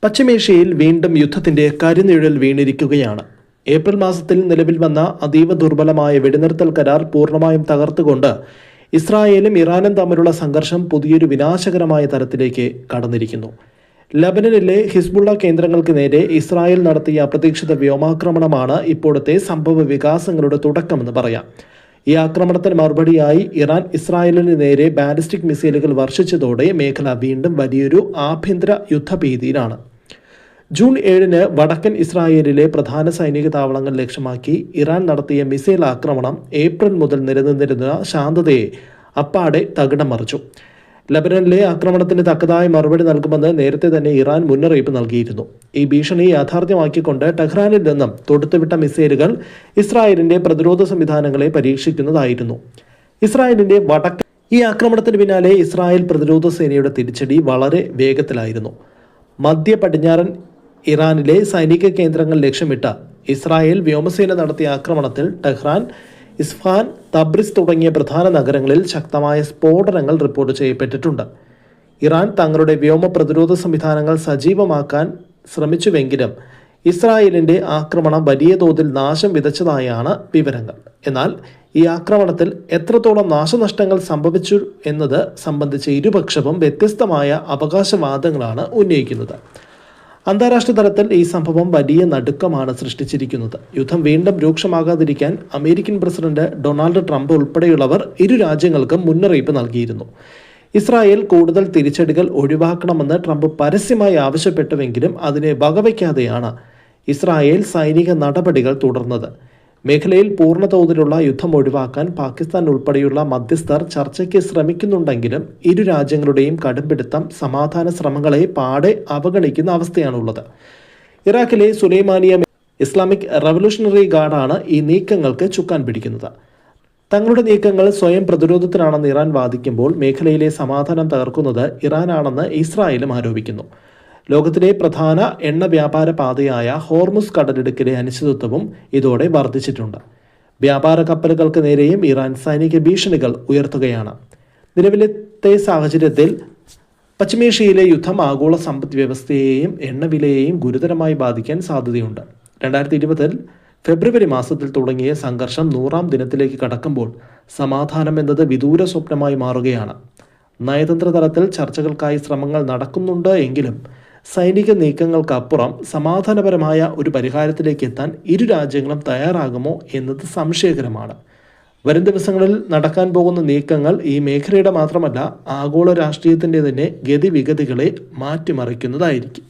പശ്ചിമേഷ്യയിൽ വീണ്ടും യുദ്ധത്തിന്റെ കരിനിഴൽ വീണിരിക്കുകയാണ്. ഏപ്രിൽ മാസത്തിൽ നിലവിൽ വന്ന അതീവ ദുർബലമായ വെടിനിർത്തൽ കരാർ പൂർണ്ണമായും തകർത്തുകൊണ്ട് ഇസ്രായേലും ഇറാനും തമ്മിലുള്ള സംഘർഷം പുതിയൊരു വിനാശകരമായ തരത്തിലേക്ക് കടന്നിരിക്കുന്നു. ലബനനിലെ ഹിസ്ബുള്ള കേന്ദ്രങ്ങൾക്ക് നേരെ ഇസ്രായേൽ നടത്തിയ അപ്രതീക്ഷിത വ്യോമാക്രമണമാണ് ഇപ്പോഴത്തെ സംഭവ വികാസങ്ങളുടെ തുടക്കമെന്ന് പറയാം. ഈ ആക്രമണത്തിന് മറുപടിയായി ഇറാൻ ഇസ്രായേലിന് നേരെ ബാലിസ്റ്റിക് മിസൈലുകൾ വർഷിച്ചതോടെ മേഖല വീണ്ടും വലിയൊരു ആഭ്യന്തര യുദ്ധഭീതിയിലാണ്. ജൂൺ 7-ന് വടക്കൻ ഇസ്രായേലിലെ പ്രധാന സൈനിക താവളങ്ങൾ ലക്ഷ്യമാക്കി ഇറാൻ നടത്തിയ മിസൈൽ ആക്രമണം ഏപ്രിൽ മുതൽ നിലനിന്നിരുന്ന ശാന്തതയെ അപ്പാടെ തകിടം മറിച്ചു. ലബനനിലെ ആക്രമണത്തിന് തക്കതായ മറുപടി നൽകുമെന്ന് നേരത്തെ തന്നെ ഇറാൻ മുന്നറിയിപ്പ് നൽകിയിരുന്നു. ഈ ഭീഷണി യാഥാർത്ഥ്യമാക്കിക്കൊണ്ട് ടെഹ്റാനിൽ നിന്നും തൊടുത്തുവിട്ട മിസൈലുകൾ ഇസ്രായേലിന്റെ പ്രതിരോധ സംവിധാനങ്ങളെ പരീക്ഷിക്കുന്നതായിരുന്നു. ഇസ്രായേലിന്റെ ഈ ആക്രമണത്തിന് പിന്നാലെ ഇസ്രായേൽ പ്രതിരോധ സേനയുടെ തിരിച്ചടി വളരെ വേഗത്തിലായിരുന്നു. മധ്യ പടിഞ്ഞാറൻ ഇറാനിലെ സൈനിക കേന്ദ്രങ്ങൾ ലക്ഷ്യമിട്ട ഇസ്രായേൽ വ്യോമസേന നടത്തിയ ആക്രമണത്തിൽ ടെഹ്റാൻ, ഇസ്ഫഹാൻ, തബ്രിസ് തുടങ്ങിയ പ്രധാന നഗരങ്ങളിൽ ശക്തമായ സ്ഫോടനങ്ങൾ റിപ്പോർട്ട് ചെയ്യപ്പെട്ടിട്ടുണ്ട്. ഇറാൻ തങ്ങളുടെ വ്യോമ പ്രതിരോധ സംവിധാനങ്ങൾ സജീവമാക്കാൻ ശ്രമിച്ചുവെങ്കിലും ഇസ്രായേലിന്റെ ആക്രമണം വലിയ തോതിൽ നാശം വിതച്ചതായാണ് വിവരങ്ങൾ. എന്നാൽ ഈ ആക്രമണത്തിൽ എത്രത്തോളം നാശനഷ്ടങ്ങൾ സംഭവിച്ചു എന്നത് സംബന്ധിച്ച് ഇരുപക്ഷവും വ്യത്യസ്തമായ അവകാശവാദങ്ങളാണ് ഉന്നയിക്കുന്നത്. അന്താരാഷ്ട്ര തലത്തിൽ ഈ സംഭവം വലിയ നടുക്കമാണ് സൃഷ്ടിച്ചിരിക്കുന്നത്. യുദ്ധം വീണ്ടും രൂക്ഷമാകാതിരിക്കാൻ അമേരിക്കൻ പ്രസിഡന്റ് ഡൊണാൾഡ് ട്രംപ് ഉൾപ്പെടെയുള്ളവർ ഇരു രാജ്യങ്ങൾക്കും മുന്നറിയിപ്പ് നൽകിയിരുന്നു. ഇസ്രായേൽ കൂടുതൽ തിരിച്ചടികൾ ഒഴിവാക്കണമെന്ന് ട്രംപ് പരസ്യമായി ആവശ്യപ്പെട്ടുവെങ്കിലും അതിനെ വകവയ്ക്കാതെയാണ് ഇസ്രായേൽ സൈനിക നടപടികൾ തുടർന്നത്. മേഖലയിൽ പൂർണ്ണതോതിലുള്ള യുദ്ധം ഒഴിവാക്കാൻ പാകിസ്ഥാൻ ഉൾപ്പെടെയുള്ള മധ്യസ്ഥർ ചർച്ചയ്ക്ക് ശ്രമിക്കുന്നുണ്ടെങ്കിലും ഇരു രാജ്യങ്ങളുടെയും കടുംപിടുത്തം സമാധാന ശ്രമങ്ങളെ പാടെ അവഗണിക്കുന്ന അവസ്ഥയാണുള്ളത്. ഇറാഖിലെ സുലൈമാനിയ ഇസ്ലാമിക് റവല്യൂഷണറി ഗാർഡാണ് ഈ നീക്കങ്ങൾക്ക് ചുക്കാൻ പിടിക്കുന്നത്. തങ്ങളുടെ നീക്കങ്ങൾ സ്വയം പ്രതിരോധത്തിനാണെന്ന് ഇറാൻ വാദിക്കുമ്പോൾ മേഖലയിലെ സമാധാനം തകർക്കുന്നത് ഇറാനാണെന്ന് ഇസ്രായേലും ആരോപിക്കുന്നു. ലോകത്തിലെ പ്രധാന എണ്ണ വ്യാപാര പാതയായ ഹോർമുസ് കടലിടുക്കിലെ അനിശ്ചിതത്വവും ഇതോടെ വർദ്ധിച്ചിട്ടുണ്ട്. വ്യാപാര കപ്പലുകൾക്ക് നേരെയും ഇറാൻ സൈനിക ഭീഷണികൾ ഉയർത്തുകയാണ്. നിലവിലത്തെ സാഹചര്യത്തിൽ പശ്ചിമേഷ്യയിലെ യുദ്ധം ആഗോള സമ്പദ് വ്യവസ്ഥയെയും എണ്ണവിലയെയും ഗുരുതരമായി ബാധിക്കാൻ സാധ്യതയുണ്ട്. 2020 ഫെബ്രുവരി മാസത്തിൽ തുടങ്ങിയ സംഘർഷം 100-ാം ദിനത്തിലേക്ക് കടക്കുമ്പോൾ സമാധാനം എന്നത് വിദൂര സ്വപ്നമായി മാറുകയാണ്. നയതന്ത്ര തലത്തിൽ ചർച്ചകൾക്കായി ശ്രമങ്ങൾ നടക്കുന്നുണ്ട് എങ്കിലും സൈനിക നീക്കങ്ങൾക്കപ്പുറം സമാധാനപരമായ ഒരു പരിഹാരത്തിലേക്ക് എത്താൻ ഇരു രാജ്യങ്ങളും തയ്യാറാകുമോ എന്നത് സംശയകരമാണ്. വരും ദിവസങ്ങളിൽ നടക്കാൻ പോകുന്ന നീക്കങ്ങൾ ഈ മേഖലയുടെ മാത്രമല്ല ആഗോള രാഷ്ട്രീയത്തിൻ്റെ തന്നെ ഗതിവിഗതികളെ മാറ്റിമറിക്കുന്നതായിരിക്കും.